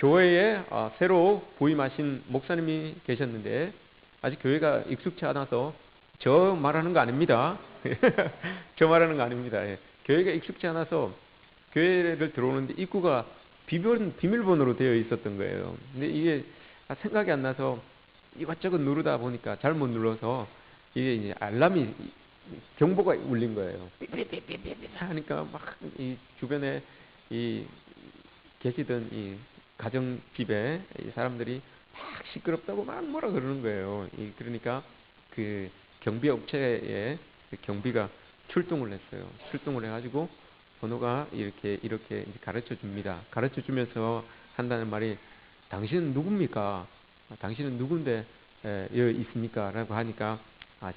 교회에 새로 부임하신 목사님이 계셨는데 아직 교회가 익숙치 않아서 저 말하는 거 아닙니다. 저 말하는 거 아닙니다. 예. 교회가 익숙치 않아서 교회를 들어오는데 입구가 비밀번호로 되어 있었던 거예요. 근데 이게 생각이 안 나서 이것저것 누르다 보니까 잘못 눌러서 이게 이제 알람이 경보가 울린 거예요. 삐삐삐삐삐 하니까 막 이 주변에 이 계시던 이 가정집에 이 사람들이 막 시끄럽다고 막 뭐라 그러는 거예요. 그러니까 그 경비업체에 그 경비가 출동을 했어요. 출동을 해가지고 번호가 이렇게 이제 가르쳐 줍니다. 가르쳐 주면서 한다는 말이 당신은 누굽니까? 당신은 누군데 여기 있습니까? 라고 하니까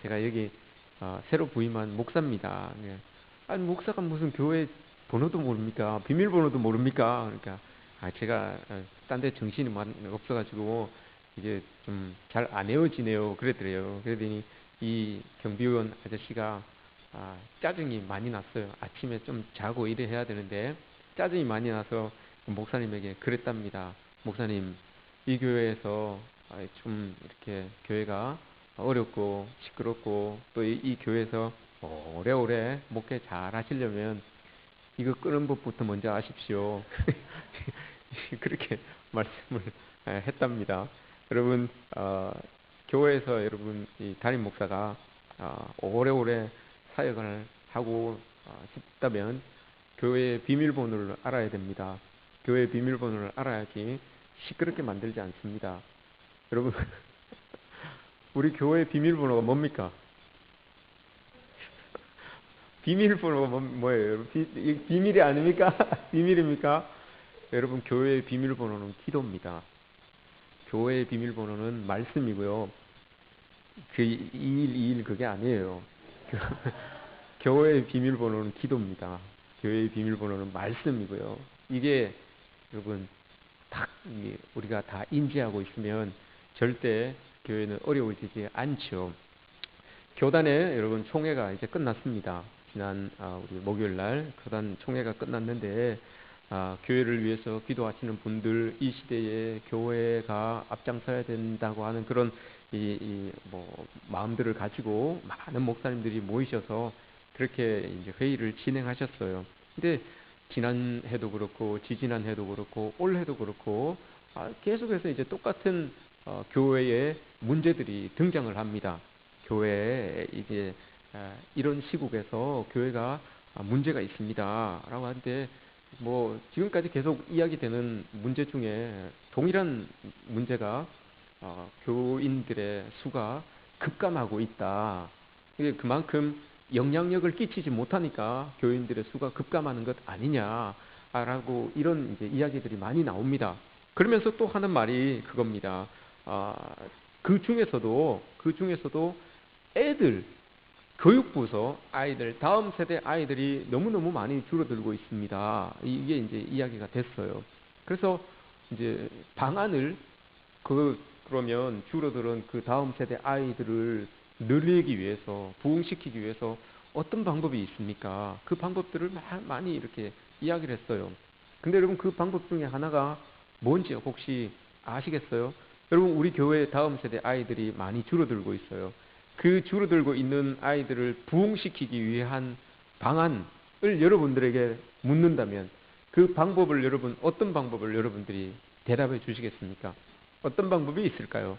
제가 여기 새로 부임한 목사입니다. 네. 아니 목사가 무슨 교회 번호도 모릅니까? 비밀번호도 모릅니까? 그러니까 제가 딴 데 정신이 없어가지고 이게 좀 잘 안 헤어지네요. 그랬더래요. 그러더니 이 경비원 아저씨가 짜증이 많이 났어요. 아침에 좀 자고 일을 해야 되는데 짜증이 많이 나서 목사님에게 그랬답니다. 목사님, 이 교회에서 좀 이렇게 교회가 어렵고 시끄럽고 또 이 교회에서 오래오래 목회 잘 하시려면 이거 끄는 법부터 먼저 아십시오. 그렇게 말씀을 했답니다. 여러분, 교회에서 여러분 이 담임 목사가 오래오래 사역을 하고 싶다면 교회의 비밀번호를 알아야 됩니다. 교회의 비밀번호를 알아야지 시끄럽게 만들지 않습니다. 여러분, 우리 교회의 비밀번호가 뭡니까? 비밀번호가 뭐예요? 비밀이 아닙니까? 비밀입니까? 여러분, 교회의 비밀번호는 기도입니다. 교회의 비밀번호는 말씀이고요. 그 211 그게 아니에요. 교회의 비밀번호는 기도입니다. 교회의 비밀번호는 말씀이고요. 이게 여러분 딱 우리가 다 인지하고 있으면 절대 교회는 어려워지지 않죠. 교단에 여러분 총회가 이제 끝났습니다. 지난 우리 목요일 날 교단 총회가 끝났는데 교회를 위해서 기도하시는 분들, 이 시대에 교회가 앞장서야 된다고 하는 그런 마음들을 가지고 많은 목사님들이 모이셔서 그렇게 이제 회의를 진행하셨어요. 근데 지난 해도 그렇고 지지난 해도 그렇고 올 해도 그렇고 계속해서 이제 똑같은 교회의 문제들이 등장을 합니다. 교회에 이제 이런 시국에서 교회가 문제가 있습니다라고 하는데 지금까지 계속 이야기되는 문제 중에 동일한 문제가 교인들의 수가 급감하고 있다. 이게 그만큼 영향력을 끼치지 못하니까 교인들의 수가 급감하는 것 아니냐라고 이런 이제 이야기들이 많이 나옵니다. 그러면서 또 하는 말이 그겁니다. 그 중에서도 애들 교육부서 아이들, 다음 세대 아이들이 너무너무 많이 줄어들고 있습니다. 이게 이제 이야기가 됐어요. 그래서 이제 방안을 그러면 줄어드는 그 다음 세대 아이들을 늘리기 위해서, 부흥시키기 위해서 어떤 방법이 있습니까? 그 방법들을 많이 이렇게 이야기를 했어요. 근데 여러분 그 방법 중에 하나가 뭔지 혹시 아시겠어요? 여러분 우리 교회 다음 세대 아이들이 많이 줄어들고 있어요. 그 줄어들고 있는 아이들을 부흥시키기 위한 방안을 여러분들에게 묻는다면 그 방법을 어떤 방법을 여러분들이 대답해 주시겠습니까? 어떤 방법이 있을까요?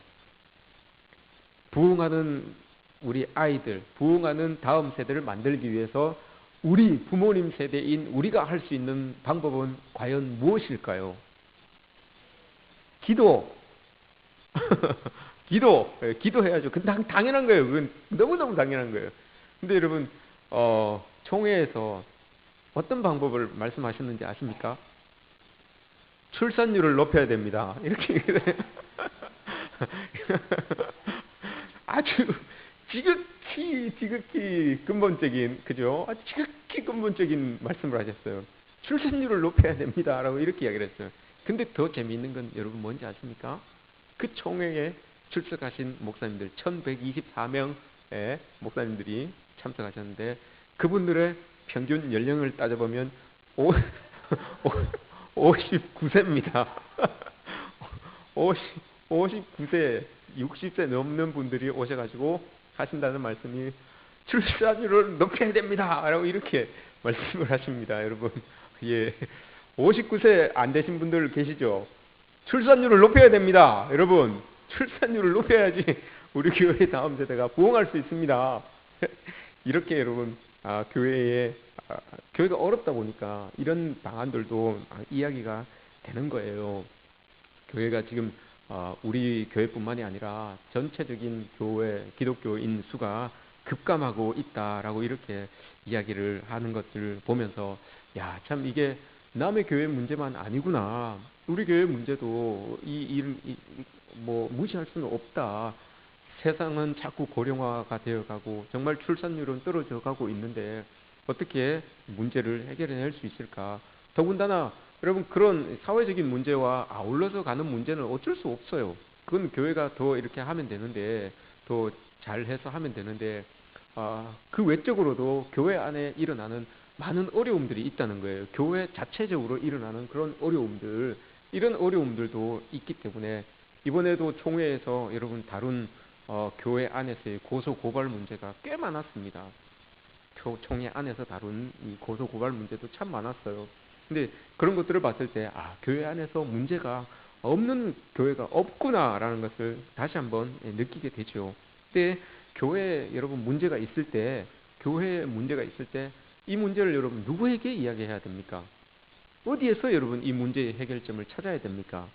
부흥하는 우리 아이들, 부흥하는 다음 세대를 만들기 위해서 우리 부모님 세대인 우리가 할 수 있는 방법은 과연 무엇일까요? 기도. 기도해야죠. 그건 당연한 거예요. 그건 너무너무 당연한 거예요. 근데 여러분, 총회에서 어떤 방법을 말씀하셨는지 아십니까? 출산율을 높여야 됩니다. 이렇게. 아주 지극히 근본적인, 그죠? 아주 지극히 근본적인 말씀을 하셨어요. 출산율을 높여야 됩니다. 라고 이렇게 이야기를 했어요. 근데 더 재미있는 건 여러분 뭔지 아십니까? 그 총회에 출석하신 목사님들 1124명의 목사님들이 참석하셨는데 그분들의 평균 연령을 따져보면 59세입니다. 59세, 60세 넘는 분들이 오셔가지고 하신다는 말씀이 출산율을 높여야 됩니다. 라고 이렇게 말씀을 하십니다. 여러분, 예. 59세 안 되신 분들 계시죠? 출산율을 높여야 됩니다. 여러분, 출산율을 높여야지 우리 교회 다음 세대가 부흥할 수 있습니다. 이렇게 여러분, 교회가 어렵다 보니까 이런 방안들도 이야기가 되는 거예요. 교회가 지금 우리 교회뿐만이 아니라 전체적인 기독교인 수가 급감하고 있다라고 이렇게 이야기를 하는 것을 보면서 야, 참 이게 남의 교회 문제만 아니구나. 우리 교회 문제도 무시할 수는 없다. 세상은 자꾸 고령화가 되어가고 정말 출산율은 떨어져 가고 있는데 어떻게 문제를 해결해낼 수 있을까? 더군다나 여러분 그런 사회적인 문제와 아울러서 가는 문제는 어쩔 수 없어요. 그건 교회가 더 이렇게 하면 되는데 더 잘해서 하면 되는데 그 외적으로도 교회 안에 일어나는 많은 어려움들이 있다는 거예요. 교회 자체적으로 일어나는 그런 어려움들, 이런 어려움들도 있기 때문에 이번에도 총회에서 여러분 다룬 교회 안에서의 고소고발 문제가 꽤 많았습니다. 총회 안에서 다룬 이 고소고발 문제도 참 많았어요. 근데 그런 것들을 봤을 때 교회 안에서 문제가 없는 교회가 없구나라는 것을 다시 한번 느끼게 되죠. 근데 교회에 여러분 문제가 있을 때, 교회에 문제가 있을 때 이 문제를 여러분 누구에게 이야기해야 됩니까? 어디에서 여러분 이 문제의 해결점을 찾아야 됩니까?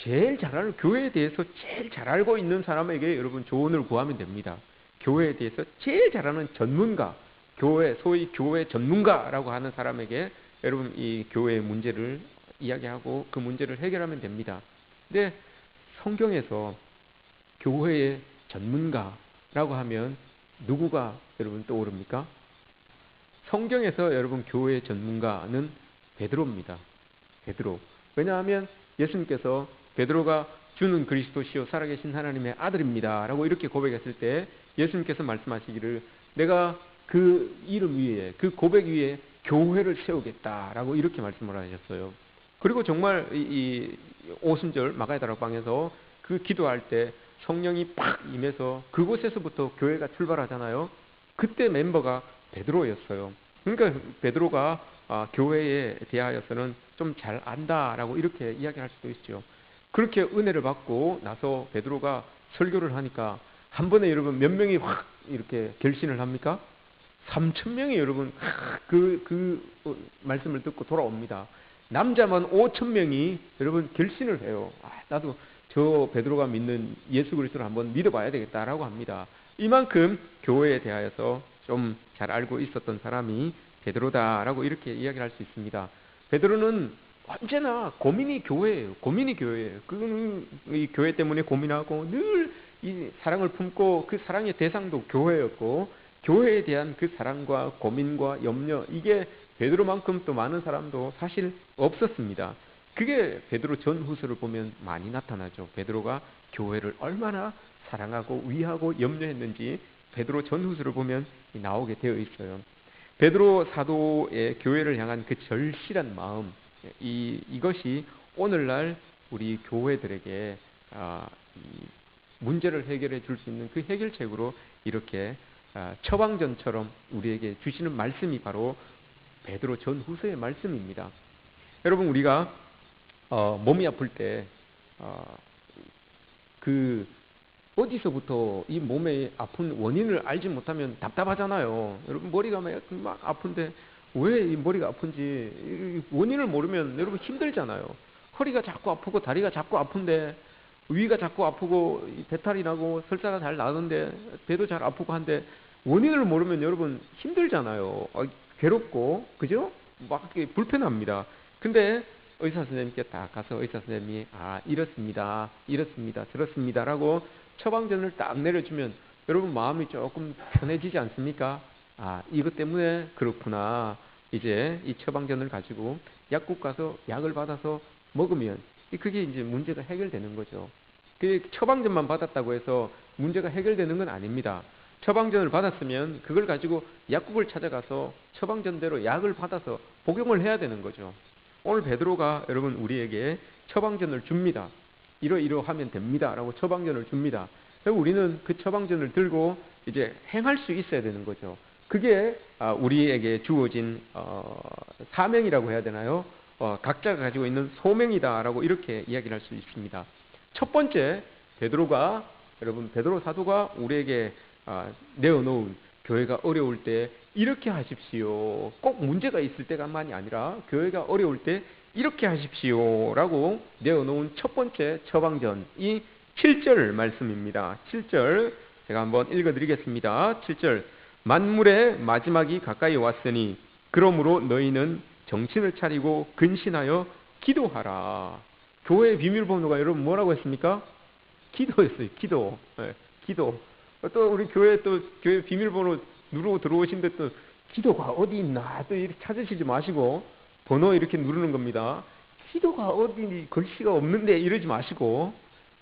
교회에 대해서 제일 잘 알고 있는 사람에게 여러분 조언을 구하면 됩니다. 교회에 대해서 제일 잘 아는 전문가, 소위 교회 전문가라고 하는 사람에게 여러분 이 교회의 문제를 이야기하고 그 문제를 해결하면 됩니다. 근데 성경에서 교회의 전문가라고 하면 누구가 여러분 떠오릅니까? 성경에서 여러분 교회의 전문가는 베드로입니다. 베드로. 왜냐하면 예수님께서 베드로가 주는 그리스도시요 살아계신 하나님의 아들입니다 라고 이렇게 고백했을 때 예수님께서 말씀하시기를 내가 그 이름 위에, 그 고백 위에 교회를 세우겠다라고 이렇게 말씀을 하셨어요. 그리고 정말 이 오순절 마가다락방에서 그 기도할 때 성령이 팍 임해서 그곳에서부터 교회가 출발하잖아요. 그때 멤버가 베드로였어요. 그러니까 베드로가 교회에 대하여서는 좀 잘 안다라고 이렇게 이야기할 수도 있죠. 그렇게 은혜를 받고 나서 베드로가 설교를 하니까 한 번에 여러분 몇 명이 확 이렇게 결신을 합니까? 3,000명이 여러분 그 말씀을 듣고 돌아옵니다. 남자만 5,000명이 여러분 결신을 해요. 나도 저 베드로가 믿는 예수 그리스도를 한번 믿어봐야 되겠다라고 합니다. 이만큼 교회에 대하여서 좀 잘 알고 있었던 사람이 베드로다라고 이렇게 이야기를 할 수 있습니다. 베드로는 언제나 고민이 교회예요. 고민이 교회예요. 그는 이 교회 때문에 고민하고 늘 이 사랑을 품고 그 사랑의 대상도 교회였고 교회에 대한 그 사랑과 고민과 염려 이게 베드로만큼 또 많은 사람도 사실 없었습니다. 그게 베드로 전후서를 보면 많이 나타나죠. 베드로가 교회를 얼마나 사랑하고 위하고 염려했는지 베드로 전후서를 보면 나오게 되어 있어요. 베드로 사도의 교회를 향한 그 절실한 마음, 이것이 오늘날 우리 교회들에게 문제를 해결해 줄 수 있는 그 해결책으로 이렇게 처방전처럼 우리에게 주시는 말씀이 바로 베드로 전후서의 말씀입니다. 여러분 우리가 몸이 아플 때 어디서부터 이 몸의 아픈 원인을 알지 못하면 답답하잖아요. 여러분 머리가 막 아픈데 왜 이 머리가 아픈지 원인을 모르면 여러분 힘들잖아요. 허리가 자꾸 아프고 다리가 자꾸 아픈데 위가 자꾸 아프고 배탈이 나고 설사가 잘 나는데 배도 잘 아프고 한데 원인을 모르면 여러분 힘들잖아요. 괴롭고 그죠? 막 불편합니다. 근데 의사 선생님께 딱 가서 의사 선생님이 이렇습니다 들었습니다라고 처방전을 딱 내려주면 여러분 마음이 조금 편해지지 않습니까? 이것 때문에 그렇구나. 이제 이 처방전을 가지고 약국 가서 약을 받아서 먹으면 그게 이제 문제가 해결되는 거죠. 그 처방전만 받았다고 해서 문제가 해결되는 건 아닙니다. 처방전을 받았으면 그걸 가지고 약국을 찾아가서 처방전대로 약을 받아서 복용을 해야 되는 거죠. 오늘 베드로가 여러분 우리에게 처방전을 줍니다. 이러하면 됩니다 라고 처방전을 줍니다. 우리는 그 처방전을 들고 이제 행할 수 있어야 되는 거죠. 그게 우리에게 주어진 사명이라고 해야 되나요? 각자가 가지고 있는 소명이다라고 이렇게 이야기를 할 수 있습니다. 첫 번째, 베드로 사도가 우리에게 내어놓은, 교회가 어려울 때 이렇게 하십시오. 꼭 문제가 있을 때가만이 아니라 교회가 어려울 때 이렇게 하십시오라고 내어놓은 첫 번째 처방전이 7절 말씀입니다. 7절 제가 한번 읽어드리겠습니다. 7절, 만물의 마지막이 가까이 왔으니 그러므로 너희는 정신을 차리고 근신하여 기도하라. 교회의 비밀번호가 여러분 뭐라고 했습니까? 기도였어요. 기도. 네, 기도. 또 우리 교회 비밀번호 누르고 들어오신데 또 기도가 어디 있나 또 이렇게 찾으시지 마시고 번호 이렇게 누르는 겁니다. 기도가 어디 글씨가 없는데 이러지 마시고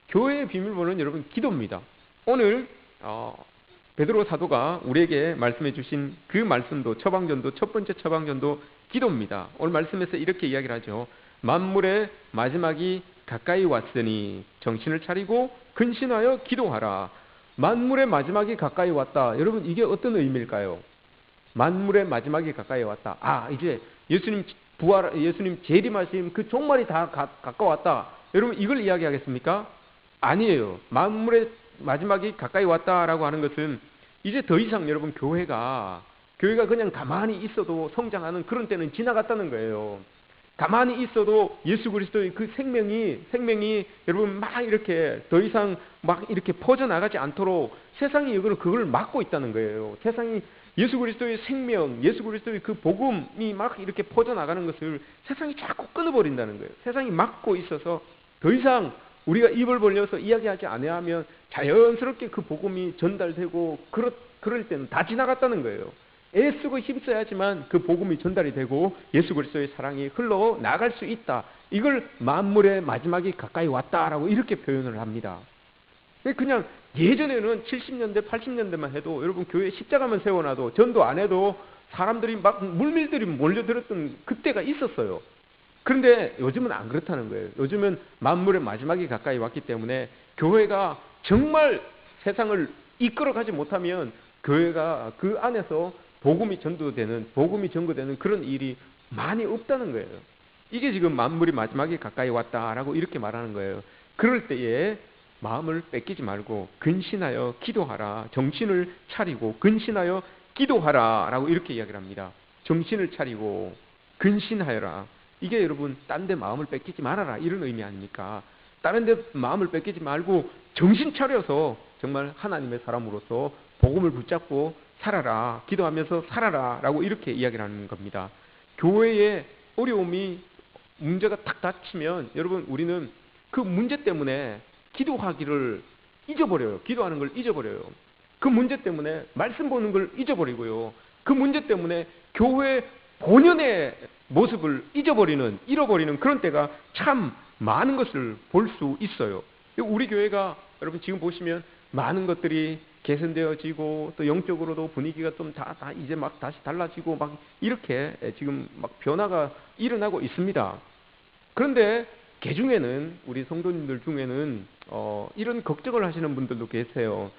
교회의 비밀번호는 여러분 기도입니다. 오늘 베드로 사도가 우리에게 말씀해 주신 그 말씀도 처방전도 첫 번째 처방전도 기도입니다. 오늘 말씀에서 이렇게 이야기를 하죠. 만물의 마지막이 가까이 왔으니 정신을 차리고 근신하여 기도하라. 만물의 마지막이 가까이 왔다. 여러분 이게 어떤 의미일까요? 만물의 마지막이 가까이 왔다. 이제 예수님 재림하심 그 종말이 다 가까웠다. 여러분 이걸 이야기하겠습니까? 아니에요. 만물의 마지막이 가까이 왔다라고 하는 것은 이제 더 이상 여러분 교회가 그냥 가만히 있어도 성장하는 그런 때는 지나갔다는 거예요. 가만히 있어도 예수 그리스도의 그 생명이 여러분 막 이렇게 더 이상 막 이렇게 퍼져나가지 않도록 세상이 그걸 막고 있다는 거예요. 세상이 예수 그리스도의 생명, 예수 그리스도의 그 복음이 막 이렇게 퍼져나가는 것을 세상이 자꾸 끊어버린다는 거예요. 세상이 막고 있어서 더 이상 우리가 입을 벌려서 이야기하지 않으면 자연스럽게 그 복음이 전달되고 그럴 때는 다 지나갔다는 거예요. 애쓰고 힘써야지만 그 복음이 전달이 되고 예수 그리스도의 사랑이 흘러나갈 수 있다. 이걸 만물의 마지막이 가까이 왔다라고 이렇게 표현을 합니다. 그냥 예전에는 70년대 80년대만 해도 여러분 교회에 십자가만 세워놔도 전도 안 해도 사람들이 막 물밀들이 몰려들었던 그때가 있었어요. 그런데 요즘은 안 그렇다는 거예요. 요즘은 만물의 마지막이 가까이 왔기 때문에 교회가 정말 세상을 이끌어가지 못하면 교회가 그 안에서 복음이 전거되는 그런 일이 많이 없다는 거예요. 이게 지금 만물이 마지막에 가까이 왔다라고 이렇게 말하는 거예요. 그럴 때에 마음을 뺏기지 말고 근신하여 기도하라. 정신을 차리고 근신하여 기도하라 라고 이렇게 이야기를 합니다. 정신을 차리고 근신하여라. 이게 여러분 딴 데 마음을 뺏기지 말아라 이런 의미 아닙니까? 다른 데 마음을 뺏기지 말고 정신 차려서 정말 하나님의 사람으로서 복음을 붙잡고 살아라. 기도하면서 살아라 라고 이렇게 이야기를 하는 겁니다. 교회에 어려움이 문제가 탁 닥치면 여러분 우리는 그 문제 때문에 기도하기를 잊어버려요. 기도하는 걸 잊어버려요. 그 문제 때문에 말씀 보는 걸 잊어버리고요. 그 문제 때문에 교회 본연의 모습을 잃어버리는 그런 때가 참 많은 것을 볼 수 있어요. 우리 교회가 여러분 지금 보시면 많은 것들이 개선되어지고 또 영적으로도 분위기가 좀 다 이제 막 다시 달라지고 막 이렇게 지금 막 변화가 일어나고 있습니다. 그런데 우리 성도님들 중에는 이런 걱정을 하시는 분들도 계세요.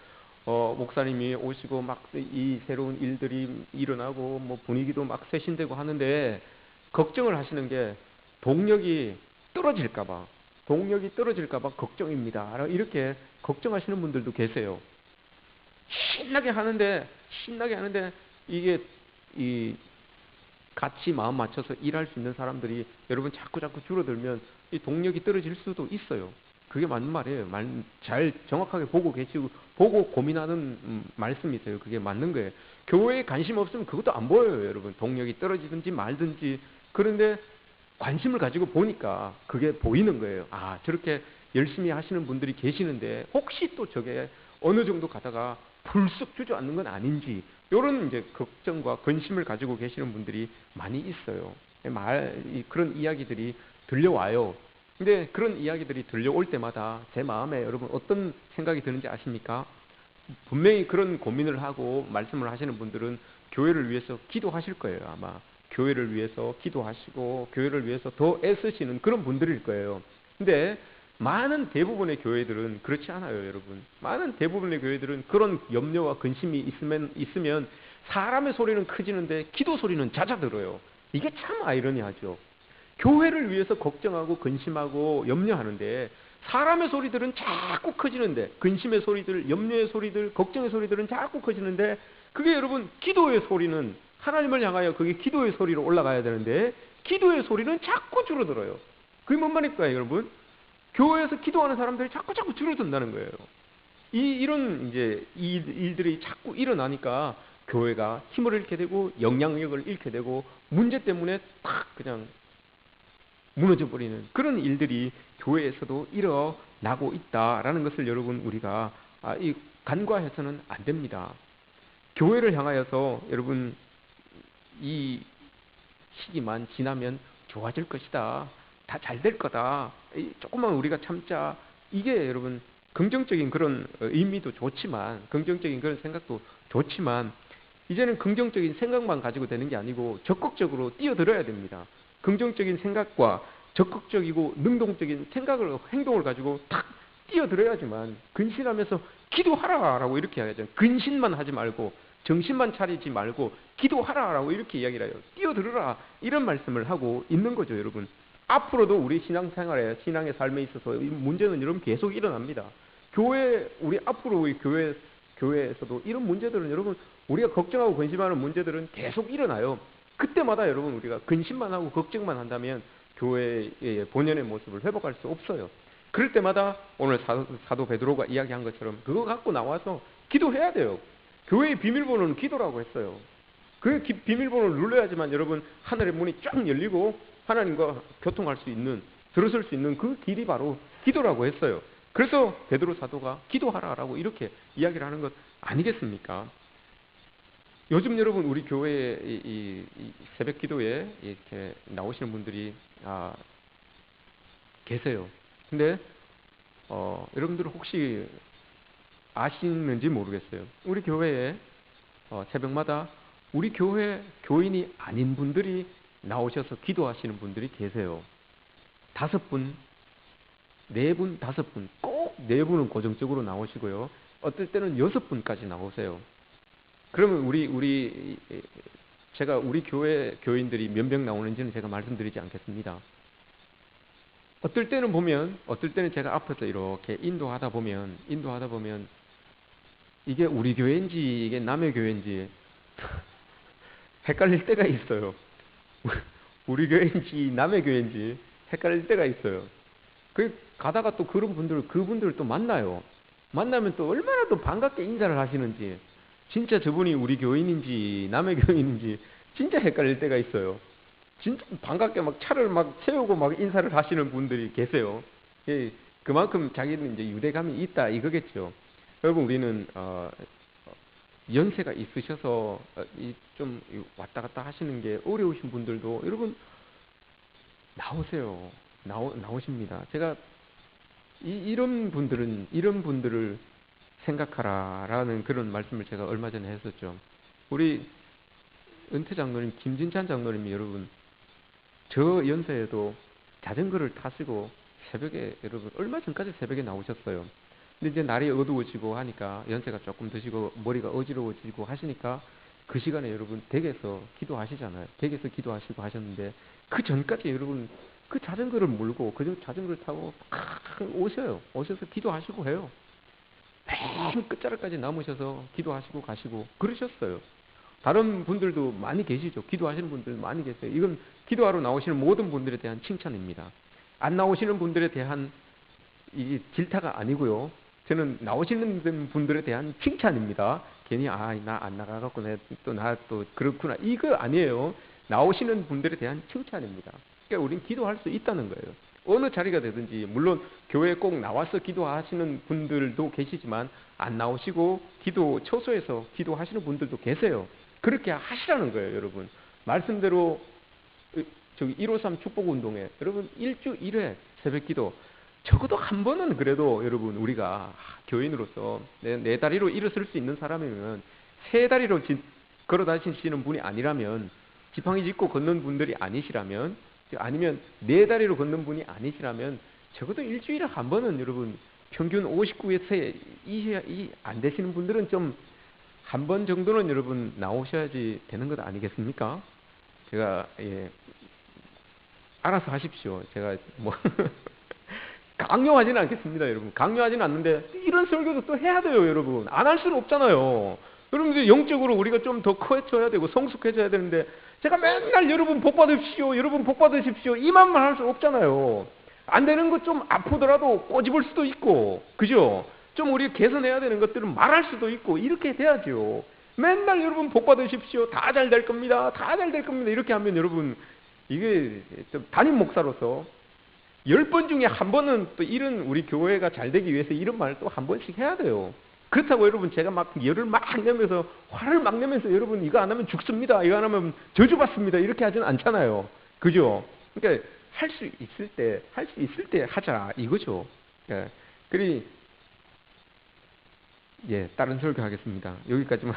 목사님이 오시고 막 이 새로운 일들이 일어나고 뭐 분위기도 막 쇄신되고 하는데 걱정을 하시는 게 동력이 떨어질까봐 걱정입니다. 이렇게 걱정하시는 분들도 계세요. 신나게 하는데 이게 같이 마음 맞춰서 일할 수 있는 사람들이 여러분 자꾸 줄어들면 이 동력이 떨어질 수도 있어요. 그게 맞는 말이에요. 잘 정확하게 보고 고민하는 말씀이세요. 그게 맞는 거예요. 교회에 관심 없으면 그것도 안 보여요, 여러분. 동력이 떨어지든지 말든지. 그런데 관심을 가지고 보니까 그게 보이는 거예요. 저렇게 열심히 하시는 분들이 계시는데 혹시 또 저게 어느 정도 가다가 불쑥 주저앉는 건 아닌지 이런 이제 걱정과 근심을 가지고 계시는 분들이 많이 있어요. 그런 이야기들이 들려와요. 근데 그런 이야기들이 들려올 때마다 제 마음에 여러분 어떤 생각이 드는지 아십니까? 분명히 그런 고민을 하고 말씀을 하시는 분들은 교회를 위해서 기도하실 거예요, 아마. 교회를 위해서 기도하시고 교회를 위해서 더 애쓰시는 그런 분들일 거예요. 근데 많은 대부분의 교회들은 그렇지 않아요, 여러분. 많은 대부분의 교회들은 그런 염려와 근심이 있으면 사람의 소리는 커지는데 기도 소리는 잦아들어요. 이게 참 아이러니하죠. 교회를 위해서 걱정하고 근심하고 염려하는데 사람의 소리들은 자꾸 커지는데, 근심의 소리들, 염려의 소리들, 걱정의 소리들은 자꾸 커지는데, 그게 여러분 기도의 소리는 하나님을 향하여 그게 기도의 소리로 올라가야 되는데 기도의 소리는 자꾸 줄어들어요. 그게 뭔 말일까요, 여러분? 교회에서 기도하는 사람들이 자꾸 줄어든다는 거예요. 이런 이제 일들이 자꾸 일어나니까 교회가 힘을 잃게 되고 영향력을 잃게 되고 문제 때문에 탁 그냥 무너져 버리는 그런 일들이 교회에서도 일어나고 있다라는 것을 여러분 우리가 이 간과해서는 안 됩니다. 교회를 향하여서 여러분 이 시기만 지나면 좋아질 것이다. 다 잘 될 거다. 조금만 우리가 참자. 이게 여러분 긍정적인 그런 의미도 좋지만, 긍정적인 그런 생각도 좋지만, 이제는 긍정적인 생각만 가지고 되는 게 아니고 적극적으로 뛰어들어야 됩니다. 긍정적인 생각과 적극적이고 능동적인 생각을, 행동을 가지고 탁 뛰어들어야지만, 근신하면서 기도하라라고 이렇게 해야죠. 근신만 하지 말고 정신만 차리지 말고 기도하라라고 이렇게 이야기를 해요. 뛰어들어라 이런 말씀을 하고 있는 거죠, 여러분. 앞으로도 우리 신앙생활에, 신앙의 삶에 있어서 이 문제는 여러분 계속 일어납니다. 우리 앞으로 우리 교회에서도 이런 문제들은 여러분 우리가 걱정하고 근심하는 문제들은 계속 일어나요. 그때마다 여러분 우리가 근심만 하고 걱정만 한다면 교회의 본연의 모습을 회복할 수 없어요. 그럴 때마다 오늘 사도 베드로가 이야기한 것처럼 그거 갖고 나와서 기도해야 돼요. 교회의 비밀번호는 기도라고 했어요. 그 비밀번호를 눌러야지만 여러분 하늘의 문이 쫙 열리고 하나님과 교통할 수 있는, 들어설 수 있는 그 길이 바로 기도라고 했어요. 그래서 베드로 사도가 기도하라라고 이렇게 이야기를 하는 것 아니겠습니까? 요즘 여러분 우리 교회에 이 새벽 기도에 이렇게 나오시는 분들이 계세요. 근데 여러분들 혹시 아시는지 모르겠어요. 우리 교회에 새벽마다 우리 교회 교인이 아닌 분들이 나오셔서 기도하시는 분들이 계세요. 5분, 4분, 5분, 꼭 4분은 고정적으로 나오시고요. 어떨 때는 6분까지 나오세요. 그러면 제가 우리 교회 교인들이 몇 명 나오는지는 제가 말씀드리지 않겠습니다. 어떨 때는 제가 앞에서 이렇게 인도하다 보면 이게 우리 교회인지 이게 남의 교회인지 헷갈릴 때가 있어요. 우리 교회인지 남의 교회인지 헷갈릴 때가 있어요. 가다가 또 그분들을 또 만나요. 만나면 또 얼마나 또 반갑게 인사를 하시는지, 진짜 저분이 우리 교인인지 남의 교인인지 진짜 헷갈릴 때가 있어요. 진짜 반갑게 막 차를 막 세우고 막 인사를 하시는 분들이 계세요. 그만큼 자기는 이제 유대감이 있다 이거겠죠. 여러분 우리는 연세가 있으셔서 좀 왔다 갔다 하시는 게 어려우신 분들도 여러분 나오세요. 나오십니다. 제가 이런 분들을 생각하라라는 그런 말씀을 제가 얼마 전에 했었죠. 우리 은퇴 장로님 김진찬 장로님이 여러분 저 연세에도 자전거를 타시고 새벽에 여러분 얼마 전까지 새벽에 나오셨어요. 근데 이제 날이 어두워지고 하니까 연세가 조금 드시고 머리가 어지러워지고 하시니까 그 시간에 여러분 댁에서 기도하시잖아요. 댁에서 기도하시고 하셨는데 그 전까지 여러분 그 자전거를 몰고 그 자전거를 타고 오셔요. 오셔서 기도하시고 해요. 맨 끝자락까지 남으셔서 기도하시고 가시고 그러셨어요. 다른 분들도 많이 계시죠. 기도하시는 분들 많이 계세요. 이건 기도하러 나오시는 모든 분들에 대한 칭찬입니다. 안 나오시는 분들에 대한 이 질타가 아니고요. 저는 나오시는 분들에 대한 칭찬입니다. 괜히 나 안 나가갖고 나 또 그렇구나 이거 아니에요. 나오시는 분들에 대한 칭찬입니다. 그러니까 우리는 기도할 수 있다는 거예요. 어느 자리가 되든지 물론 교회에 꼭 나와서 기도하시는 분들도 계시지만 안 나오시고 처소에서 기도하시는 분들도 계세요. 그렇게 하시라는 거예요, 여러분. 말씀대로 저기 153 축복운동에 여러분 일주 1회 새벽기도 적어도 한 번은 그래도 여러분 우리가 교인으로서 내 다리로 일어설 수 있는 사람이면 세 다리로 걸어 다니시는 분이 아니라면 지팡이 짚고 걷는 분들이 아니시라면, 아니면 네 다리로 걷는 분이 아니시라면 적어도 일주일에 한 번은 여러분 평균 59세 안 되시는 분들은 좀 한 번 정도는 여러분 나오셔야지 되는 것 아니겠습니까? 제가 알아서 하십시오. 제가 뭐 강요하지는 않겠습니다, 여러분. 강요하지는 않는데 이런 설교도 또 해야 돼요, 여러분. 안 할 수는 없잖아요. 여러분들 영적으로 우리가 좀 더 커져야 되고 성숙해져야 되는데 제가 맨날 여러분 복 받으십시오, 여러분 복 받으십시오 이만만 할 수 없잖아요. 안 되는 것 좀 아프더라도 꼬집을 수도 있고, 그죠? 좀 우리 개선해야 되는 것들은 말할 수도 있고 이렇게 돼야죠. 맨날 여러분 복 받으십시오, 다 잘 될 겁니다, 다 잘 될 겁니다 이렇게 하면 여러분 이게 좀 담임 목사로서 10번 중에 한 번은 또 이런 우리 교회가 잘 되기 위해서 이런 말을 또 한 번씩 해야 돼요. 그렇다고 여러분 제가 막 열을 막 내면서 화를 막 내면서 여러분 이거 안 하면 죽습니다, 이거 안 하면 저주받습니다 이렇게 하지는 않잖아요. 그죠? 그러니까 할 수 있을 때 하자 이거죠. 예. 그리 다른 설교 하겠습니다. 여기까지만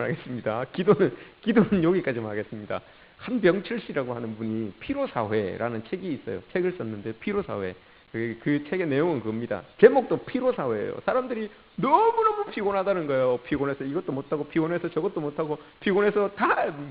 하겠습니다. 기도는 여기까지만 하겠습니다. 한병철 씨라고 하는 분이 피로사회라는 책이 있어요. 책을 썼는데 피로사회. 그 책의 내용은 그겁니다. 제목도 피로사회예요. 사람들이 너무너무 피곤하다는 거예요. 피곤해서 이것도 못하고 피곤해서 저것도 못하고 피곤해서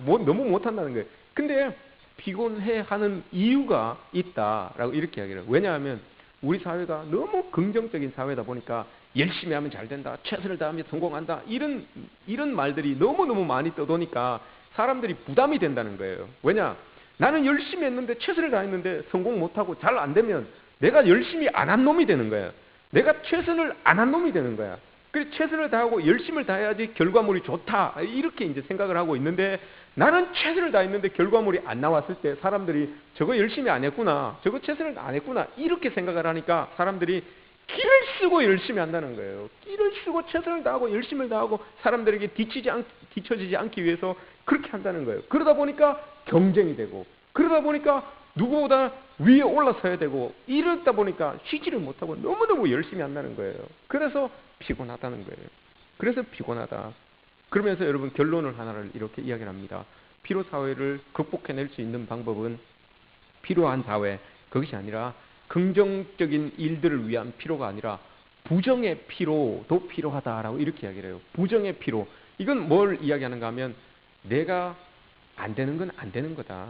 너무 못한다는 거예요. 근데 피곤해하는 이유가 있다라고 이렇게 이야기를 해요. 왜냐하면 우리 사회가 너무 긍정적인 사회다 보니까 열심히 하면 잘 된다, 최선을 다하면 성공한다 이런 말들이 너무너무 많이 떠도니까 사람들이 부담이 된다는 거예요. 왜냐? 나는 열심히 했는데 최선을 다했는데 성공 못하고 잘 안 되면 내가 열심히 안 한 놈이 되는 거야. 내가 최선을 안 한 놈이 되는 거야. 그래서 최선을 다하고 열심을 다해야지 결과물이 좋다 이렇게 이제 생각을 하고 있는데, 나는 최선을 다했는데 결과물이 안 나왔을 때 사람들이 저거 열심히 안 했구나, 저거 최선을 안 했구나 이렇게 생각을 하니까 사람들이 끼를 쓰고 열심히 한다는 거예요. 끼를 쓰고 최선을 다하고 열심을 다하고 사람들에게 뒤처지지 않기 위해서 그렇게 한다는 거예요. 그러다 보니까 경쟁이 되고, 그러다 보니까 누구보다 위에 올라서야 되고, 이러다 보니까 쉬지를 못하고 너무너무 열심히 한다는 거예요. 그래서 피곤하다는 거예요. 그래서 피곤하다. 그러면서 여러분 결론을 하나를 이렇게 이야기를 합니다. 피로사회를 극복해낼 수 있는 방법은 필요한 사회, 그것이 아니라 긍정적인 일들을 위한 피로가 아니라 부정의 피로도 필요하다라고 이렇게 이야기를 해요. 부정의 피로. 이건 뭘 이야기하는가 하면 내가 안 되는 건 안 되는 거다.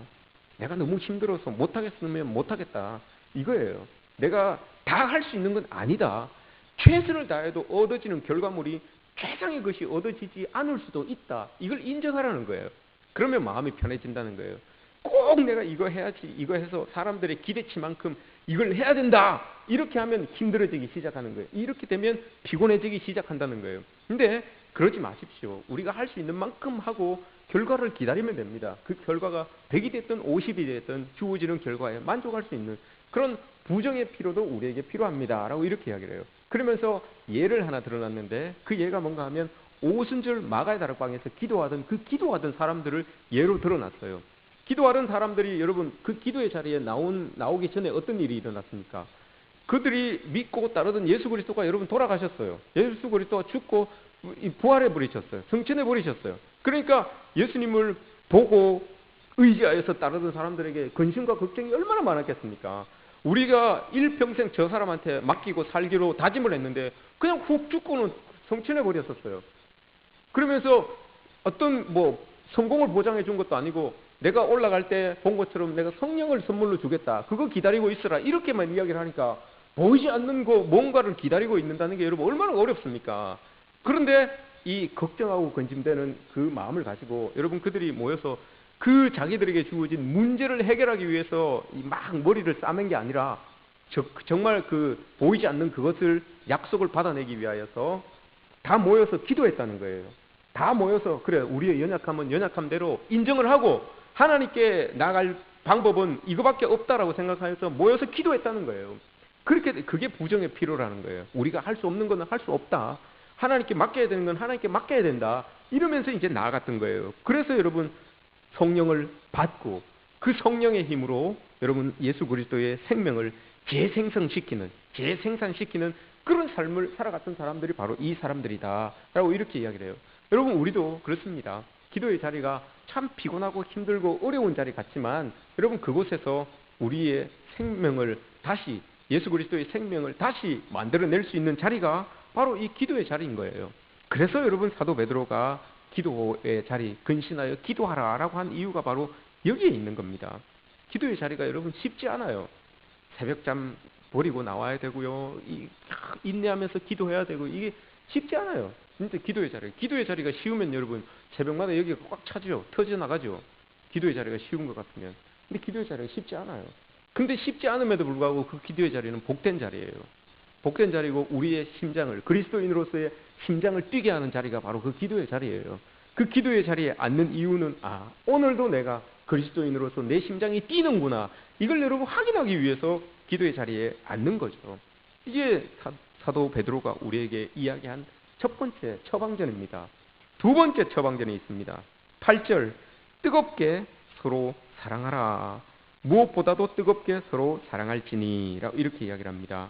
내가 너무 힘들어서 못하겠으면 못하겠다 이거예요. 내가 다 할 수 있는 건 아니다. 최선을 다해도 얻어지는 결과물이 최상의 것이 얻어지지 않을 수도 있다. 이걸 인정하라는 거예요. 그러면 마음이 편해진다는 거예요. 꼭 내가 이거 해야지, 이거 해서 사람들의 기대치만큼 이걸 해야 된다 이렇게 하면 힘들어지기 시작하는 거예요. 이렇게 되면 피곤해지기 시작한다는 거예요. 근데 그러지 마십시오. 우리가 할 수 있는 만큼 하고 결과를 기다리면 됩니다. 그 결과가 100이 됐든 50이 됐든 주어지는 결과에 만족할 수 있는 그런 부정의 피로도 우리에게 필요합니다 라고 이렇게 이야기를 해요. 그러면서 예를 하나 들어놨는데 그 예가 뭔가 하면 오순절 마가의 다락방에서 기도하던 사람들을 예로 들어놨어요. 기도하던 사람들이 여러분 그 기도의 자리에 나오기 전에 어떤 일이 일어났습니까? 그들이 믿고 따르던 예수 그리스도가 여러분 돌아가셨어요. 예수 그리스도가 죽고 부활해 버리셨어요. 승천해 버리셨어요. 그러니까 예수님을 보고 의지하여서 따르던 사람들에게 근심과 걱정이 얼마나 많았겠습니까? 우리가 일평생 저 사람한테 맡기고 살기로 다짐을 했는데 그냥 훅 죽고는 성천해 버렸었어요. 그러면서 어떤 성공을 보장해 준 것도 아니고 내가 올라갈 때 본 것처럼 내가 성령을 선물로 주겠다. 그거 기다리고 있으라. 이렇게만 이야기를 하니까 보이지 않는 뭔가를 기다리고 있는다는 게 여러분 얼마나 어렵습니까? 그런데 이 걱정하고 근심되는 그 마음을 가지고 여러분 그들이 모여서 그 자기들에게 주어진 문제를 해결하기 위해서 막 머리를 싸맨 게 아니라 정말 그 보이지 않는 그것을 약속을 받아내기 위하여서 다 모여서 기도했다는 거예요. 다 모여서 그래 우리의 연약함은 연약함대로 인정을 하고 하나님께 나아갈 방법은 이거밖에 없다라고 생각하여서 모여서 기도했다는 거예요. 그게 부정의 필요라는 거예요. 우리가 할 수 없는 건 할 수 없다. 하나님께 맡겨야 되는 건 하나님께 맡겨야 된다. 이러면서 이제 나아갔던 거예요. 그래서 여러분 성령을 받고 그 성령의 힘으로 여러분 예수 그리스도의 생명을 재생산시키는 그런 삶을 살아갔던 사람들이 바로 이 사람들이다 라고 이렇게 이야기를 해요. 여러분 우리도 그렇습니다. 기도의 자리가 참 피곤하고 힘들고 어려운 자리 같지만 여러분 그곳에서 우리의 생명을 다시 예수 그리스도의 생명을 다시 만들어낼 수 있는 자리가 바로 이 기도의 자리인 거예요. 그래서 여러분 사도 베드로가 기도의 자리 근신하여 기도하라라고 한 이유가 바로 여기에 있는 겁니다. 기도의 자리가 여러분 쉽지 않아요. 새벽잠 버리고 나와야 되고요. 인내하면서 기도해야 되고 이게 쉽지 않아요. 진짜 기도의 자리가 쉬우면 여러분 새벽마다 여기가 꽉 차죠. 터져 나가죠. 기도의 자리가 쉬운 것 같으면. 근데 기도의 자리가 쉽지 않아요. 근데 쉽지 않음에도 불구하고 그 기도의 자리는 복된 자리예요. 복된 자리고 우리의 심장을 그리스도인으로서의 심장을 뛰게 하는 자리가 바로 그 기도의 자리예요. 그 기도의 자리에 앉는 이유는 오늘도 내가 그리스도인으로서 내 심장이 뛰는구나. 이걸 여러분 확인하기 위해서 기도의 자리에 앉는 거죠. 이게 사도 베드로가 우리에게 이야기한 첫 번째 처방전입니다. 두 번째 처방전이 있습니다. 8절 뜨겁게 서로 사랑하라. 무엇보다도 뜨겁게 서로 사랑할지니 라고 이렇게 이야기를 합니다.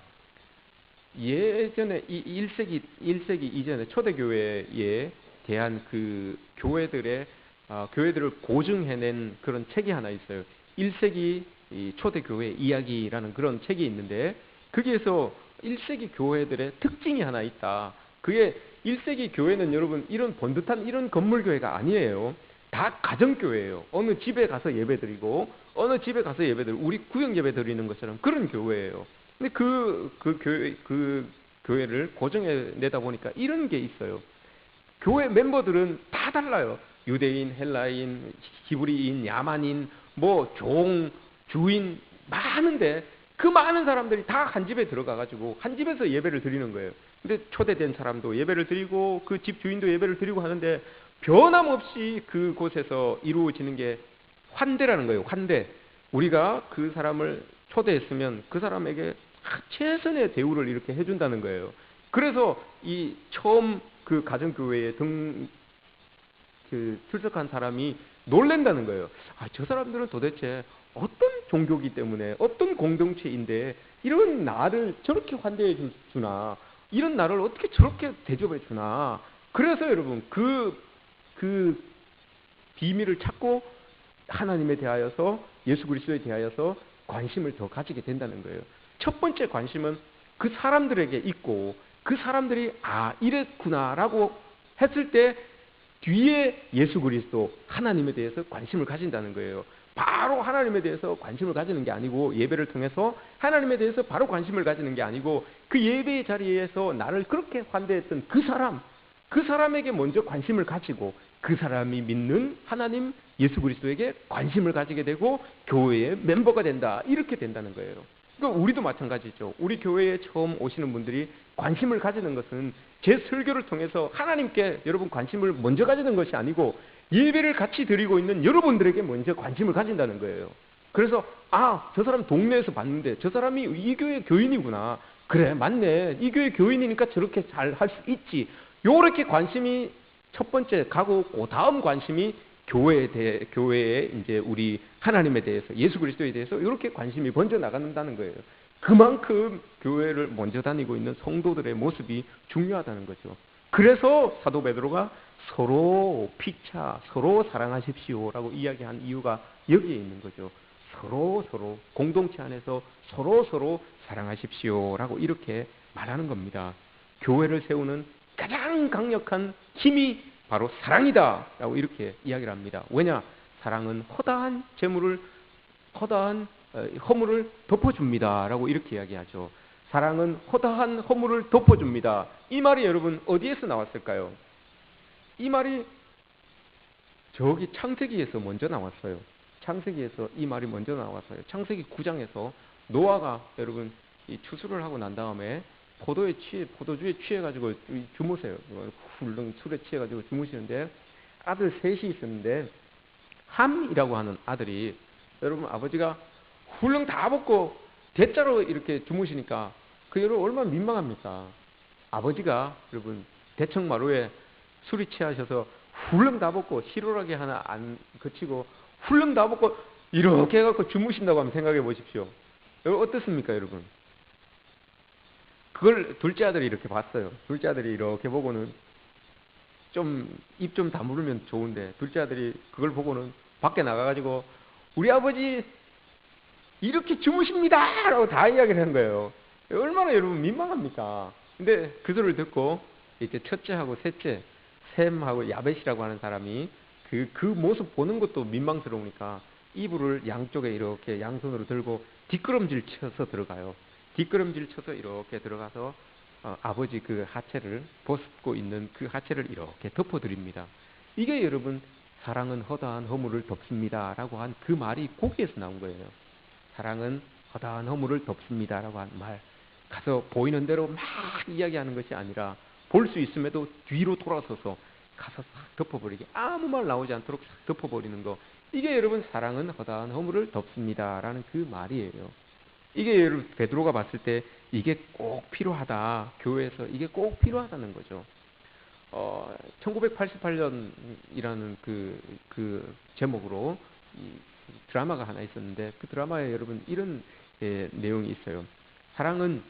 예전에 이 1세기 이전에 초대교회에 대한 그 교회들을 고증해낸 그런 책이 하나 있어요. 1세기 초대교회 이야기라는 그런 책이 있는데 거기에서 1세기 교회들의 특징이 하나 있다. 그게 1세기 교회는 여러분 이런 번듯한 이런 건물교회가 아니에요. 다 가정교회예요. 어느 집에 가서 예배드리고 어느 집에 가서 우리 구역 예배 드리는 것처럼 그런 교회예요. 근데 그 교회를 고정해내다 보니까 이런 게 있어요. 교회 멤버들은 다 달라요. 유대인, 헬라인, 히브리인, 야만인, 종, 주인 많은데 그 많은 사람들이 다 한 집에 들어가가지고 한 집에서 예배를 드리는 거예요. 근데 초대된 사람도 예배를 드리고 그 집 주인도 예배를 드리고 하는데 변함없이 그곳에서 이루어지는 게 환대라는 거예요. 환대. 우리가 그 사람을 초대했으면 그 사람에게 최선의 대우를 이렇게 해준다는 거예요. 그래서 이 처음 그 가정교회에 출석한 사람이 놀란다는 거예요. 저 사람들은 도대체 어떤 종교이기 때문에 어떤 공동체인데 이런 나를 저렇게 환대해 주나, 이런 나를 어떻게 저렇게 대접해 주나. 그래서 여러분 그 비밀을 찾고 하나님에 대하여서 예수 그리스도에 대하여서 관심을 더 가지게 된다는 거예요. 첫 번째 관심은 그 사람들에게 있고 그 사람들이 이랬구나라고 했을 때 뒤에 예수 그리스도 하나님에 대해서 관심을 가진다는 거예요. 바로 하나님에 대해서 관심을 가지는 게 아니고 예배를 통해서 하나님에 대해서 바로 관심을 가지는 게 아니고 그 예배의 자리에서 나를 그렇게 환대했던 그 사람에게 먼저 관심을 가지고 그 사람이 믿는 하나님 예수 그리스도에게 관심을 가지게 되고 교회의 멤버가 된다. 이렇게 된다는 거예요. 그러니까 우리도 마찬가지죠. 우리 교회에 처음 오시는 분들이 관심을 가지는 것은 제 설교를 통해서 하나님께 여러분 관심을 먼저 가지는 것이 아니고 예배를 같이 드리고 있는 여러분들에게 먼저 관심을 가진다는 거예요. 그래서 저 사람 동네에서 봤는데 저 사람이 이 교회 교인이구나. 그래 맞네. 이 교회 교인이니까 저렇게 잘 할 수 있지. 요렇게 관심이 첫 번째 가고 그 다음 관심이 교회에 이제 우리 하나님에 대해서 예수 그리스도에 대해서 이렇게 관심이 번져 나간다는 거예요. 그만큼 교회를 먼저 다니고 있는 성도들의 모습이 중요하다는 거죠. 그래서 사도 베드로가 서로 피차 서로 사랑하십시오라고 이야기한 이유가 여기에 있는 거죠. 서로 공동체 안에서 서로 사랑하십시오라고 이렇게 말하는 겁니다. 교회를 세우는 가장 강력한 힘이 바로 사랑이다 라고 이렇게 이야기를 합니다. 왜냐? 사랑은 허다한 허물을 덮어줍니다 라고 이렇게 이야기하죠. 사랑은 허다한 허물을 덮어줍니다. 이 말이 여러분 어디에서 나왔을까요? 이 말이 저기 창세기에서 먼저 나왔어요. 창세기에서 이 말이 먼저 나왔어요. 창세기 9장에서 노아가 여러분 이 추수를 하고 난 다음에 포도주에 취해가지고 주무세요. 훌렁 술에 취해가지고 주무시는데 아들 셋이 있었는데 함이라고 하는 아들이 여러분 아버지가 훌렁 다 먹고 대자로 이렇게 주무시니까 그 여러분 얼마나 민망합니까? 아버지가 여러분 대청마루에 술이 취하셔서 훌렁 다 먹고 희로하게 하나 안 거치고 훌렁 다 먹고 이렇게 해갖고 주무신다고 하면 생각해 보십시오. 여러분 어떻습니까 여러분? 그걸 둘째 아들이 이렇게 봤어요. 둘째 아들이 이렇게 보고는 좀 입 좀 다물으면 좋은데 둘째 아들이 그걸 보고는 밖에 나가가지고 우리 아버지 이렇게 주무십니다! 라고 다 이야기를 한 거예요. 얼마나 여러분 민망합니까? 근데 그 소리를 듣고 이제 첫째하고 셋째, 셈하고 야벳이라고 하는 사람이 그 모습 보는 것도 민망스러우니까 이불을 양쪽에 이렇게 양손으로 들고 뒷걸음질 쳐서 들어가요. 뒷걸음질 쳐서 이렇게 들어가서 아버지 그 하체를 벗고 있는 그 하체를 이렇게 덮어드립니다. 이게 여러분 사랑은 허다한 허물을 덮습니다 라고 한 그 말이 거기에서 나온 거예요. 사랑은 허다한 허물을 덮습니다 라고 한 말. 가서 보이는 대로 막 이야기하는 것이 아니라 볼 수 있음에도 뒤로 돌아서서 가서 싹 덮어버리게, 아무 말 나오지 않도록 싹 덮어버리는 거. 이게 여러분 사랑은 허다한 허물을 덮습니다 라는 그 말이에요. 이게 여러분 베드로가 봤을 때 이게 꼭 필요하다, 교회에서 이게 꼭 필요하다는 거죠. 1988년이라는 그 제목으로 이 드라마가 하나 있었는데, 그 드라마에 여러분 이런 내용이 있어요. 사랑은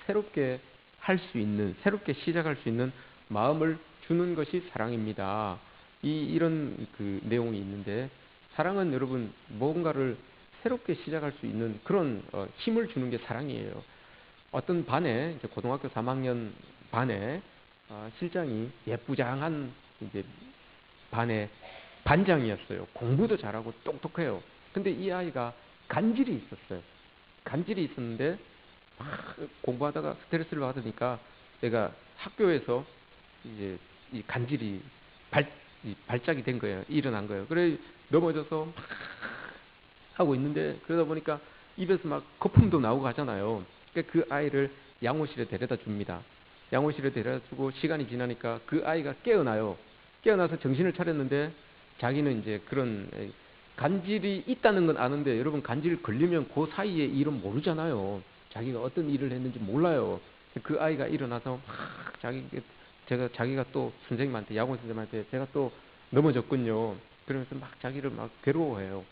새롭게 할 수 있는, 새롭게 시작할 수 있는 마음을 주는 것이 사랑입니다. 이런 그 내용이 있는데, 사랑은 여러분 뭔가를 새롭게 시작할 수 있는 그런 힘을 주는 게 사랑이에요. 어떤 반에, 이제 고등학교 3학년 반에 실장이 예쁘장한 이제 반의 반장이었어요. 공부도 잘하고 똑똑해요. 근데 이 아이가 간질이 있었어요. 간질이 있었는데 막 공부하다가 스트레스를 받으니까 내가 학교에서 이제 이 간질이 발작이 된 거예요. 일어난 거예요. 그래 넘어져서 막 하고 있는데, 그러다 보니까 입에서 막 거품도 나오고 하잖아요. 그러니까 그 아이를 양호실에 데려다 줍니다. 양호실에 데려다 주고 시간이 지나니까 그 아이가 깨어나요. 깨어나서 정신을 차렸는데 자기는 이제 그런 간질이 있다는 건 아는데, 여러분 간질 걸리면 그 사이에 일은 모르잖아요. 자기가 어떤 일을 했는지 몰라요. 그 아이가 일어나서 막 자기가 또 선생님한테, 야구 선생님한테 제가 또 넘어졌군요. 그러면서 막 자기를 막 괴로워해요.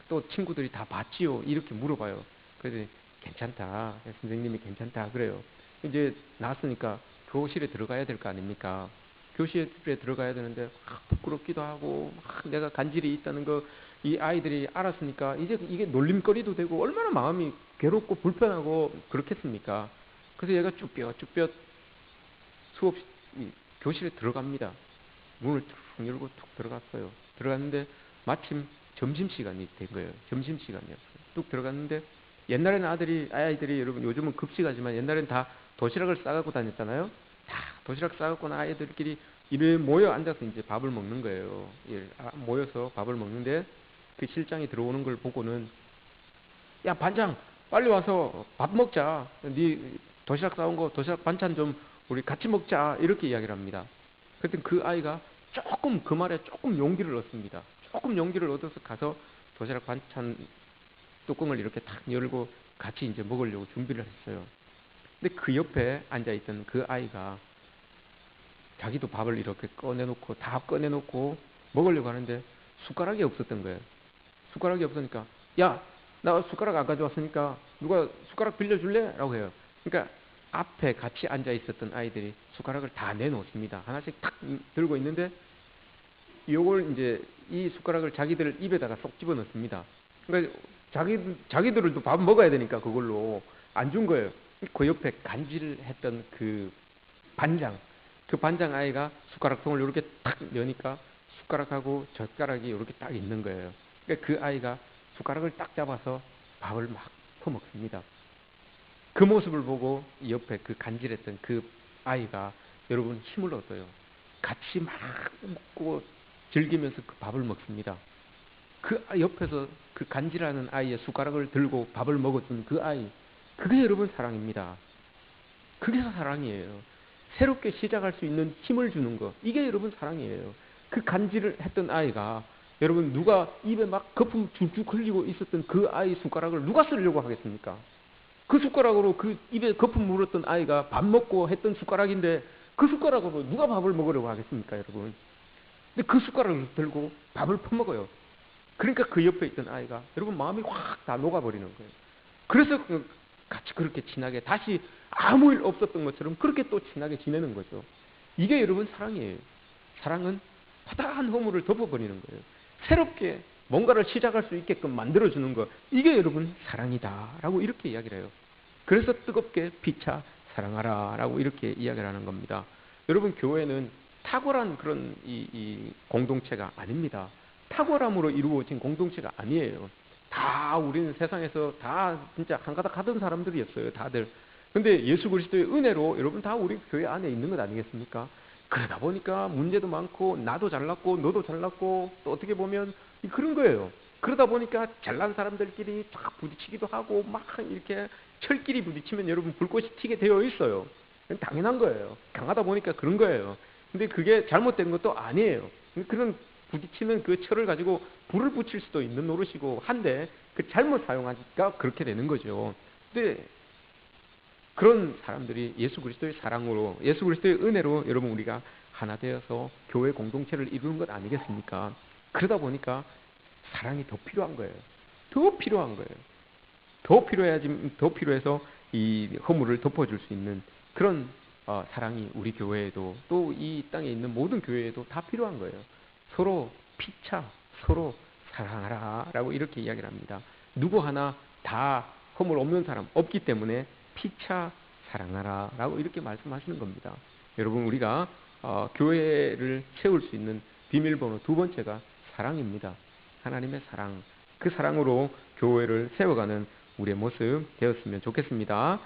또 친구들이 다 봤지요? 이렇게 물어봐요. 그래서 괜찮다. 선생님이 괜찮다 그래요. 이제 나왔으니까 교실에 들어가야 될 거 아닙니까? 교실에 들어가야 되는데 부끄럽기도 하고, 막 내가 간질이 있다는 거 이 아이들이 알았으니까 이제 이게 놀림거리도 되고 얼마나 마음이 괴롭고 불편하고 그렇겠습니까? 그래서 얘가 쭈뼛쭈뼛 교실에 들어갑니다. 문을 툭 열고 툭 들어갔어요. 들어갔는데 마침 점심시간이 된 거예요. 점심시간이었어요. 뚝 들어갔는데, 옛날에는 아이들이 여러분 요즘은 급식하지만 옛날에는 다 도시락을 싸갖고 다녔잖아요. 다 도시락 싸갖고 아이들끼리 이래 모여 앉아서 이제 밥을 먹는 거예요. 모여서 밥을 먹는데 그 실장이 들어오는 걸 보고는, 야 반장 빨리 와서 밥 먹자. 네 도시락 싸온 거 도시락 반찬 좀 우리 같이 먹자. 이렇게 이야기를 합니다. 그랬더니 그 아이가 조금 그 말에 조금 용기를 얻습니다. 조금 용기를 얻어서 가서 도시락 반찬 뚜껑을 이렇게 탁 열고 같이 이제 먹으려고 준비를 했어요. 근데 그 옆에 앉아있던 그 아이가 자기도 밥을 이렇게 다 꺼내놓고 먹으려고 하는데 숟가락이 없었던 거예요. 숟가락이 없으니까, 야, 나 숟가락 안 가져왔으니까 누가 숟가락 빌려줄래? 라고 해요. 그러니까 앞에 같이 앉아있었던 아이들이 숟가락을 다 내놓습니다. 하나씩 탁 들고 있는데, 요걸 이제 이 숟가락을 자기들 입에다가 쏙 집어넣습니다. 그러니까 자기들도 밥 먹어야 되니까 그걸로 안 준 거예요. 그 옆에 간질했던 그 반장 아이가 숟가락통을 이렇게 탁 여니까 숟가락하고 젓가락이 이렇게 딱 있는 거예요. 그러니까 그 아이가 숟가락을 딱 잡아서 밥을 막 퍼먹습니다. 그 모습을 보고 옆에 그 간질했던 그 아이가 여러분 힘을 얻어요. 같이 막 먹고 즐기면서 그 밥을 먹습니다. 그 옆에서 그 간질하는 아이의 숟가락을 들고 밥을 먹었던 그 아이, 그게 여러분 사랑입니다. 그게 사랑이에요. 새롭게 시작할 수 있는 힘을 주는 거, 이게 여러분 사랑이에요. 그 간질을 했던 아이가, 여러분 누가 입에 막 거품 쭉쭉 흘리고 있었던 그 아이 숟가락을 누가 쓰려고 하겠습니까? 그 숟가락으로 그 입에 거품 물었던 아이가 밥 먹고 했던 숟가락인데, 그 숟가락으로 누가 밥을 먹으려고 하겠습니까, 여러분? 근데 그 숟가락을 들고 밥을 퍼먹어요. 그러니까 그 옆에 있던 아이가 여러분 마음이 확 다 녹아버리는 거예요. 그래서 같이 그렇게 친하게 다시 아무 일 없었던 것처럼 그렇게 또 친하게 지내는 거죠. 이게 여러분 사랑이에요. 사랑은 허다한 허물을 덮어버리는 거예요. 새롭게 뭔가를 시작할 수 있게끔 만들어주는 것. 이게 여러분 사랑이다라고 이렇게 이야기를 해요. 그래서 뜨겁게 피차 사랑하라 라고 이렇게 이야기를 하는 겁니다. 여러분, 교회는 탁월한 그런 이 공동체가 아닙니다. 탁월함으로 이루어진 공동체가 아니에요. 다 우리는 세상에서 다 진짜 한가닥 하던 사람들이었어요. 다들. 근데 예수 그리스도의 은혜로 여러분 다 우리 교회 안에 있는 것 아니겠습니까? 그러다 보니까 문제도 많고 나도 잘났고 너도 잘났고 또 어떻게 보면 그런 거예요. 그러다 보니까 잘난 사람들끼리 쫙 부딪히기도 하고 막 이렇게 철끼리 부딪히면 여러분 불꽃이 튀게 되어 있어요. 당연한 거예요. 강하다 보니까 그런 거예요. 근데 그게 잘못된 것도 아니에요. 그런 부딪히는 그 철을 가지고 불을 붙일 수도 있는 노릇이고 한데 그 잘못 사용하니까 그렇게 되는 거죠. 근데 그런 사람들이 예수 그리스도의 사랑으로, 예수 그리스도의 은혜로 여러분 우리가 하나 되어서 교회 공동체를 이루는 것 아니겠습니까? 그러다 보니까 사랑이 더 필요한 거예요. 더 필요한 거예요. 더 필요해서 이 허물을 덮어줄 수 있는 그런 사랑이 우리 교회에도 또 이 땅에 있는 모든 교회에도 다 필요한 거예요. 서로 피차, 서로 사랑하라 라고 이렇게 이야기를 합니다. 누구 하나 다 허물 없는 사람 없기 때문에 피차 사랑하라 라고 이렇게 말씀하시는 겁니다. 여러분, 우리가 교회를 채울 수 있는 비밀번호 두 번째가 사랑입니다. 하나님의 사랑, 그 사랑으로 교회를 세워가는 우리의 모습 되었으면 좋겠습니다.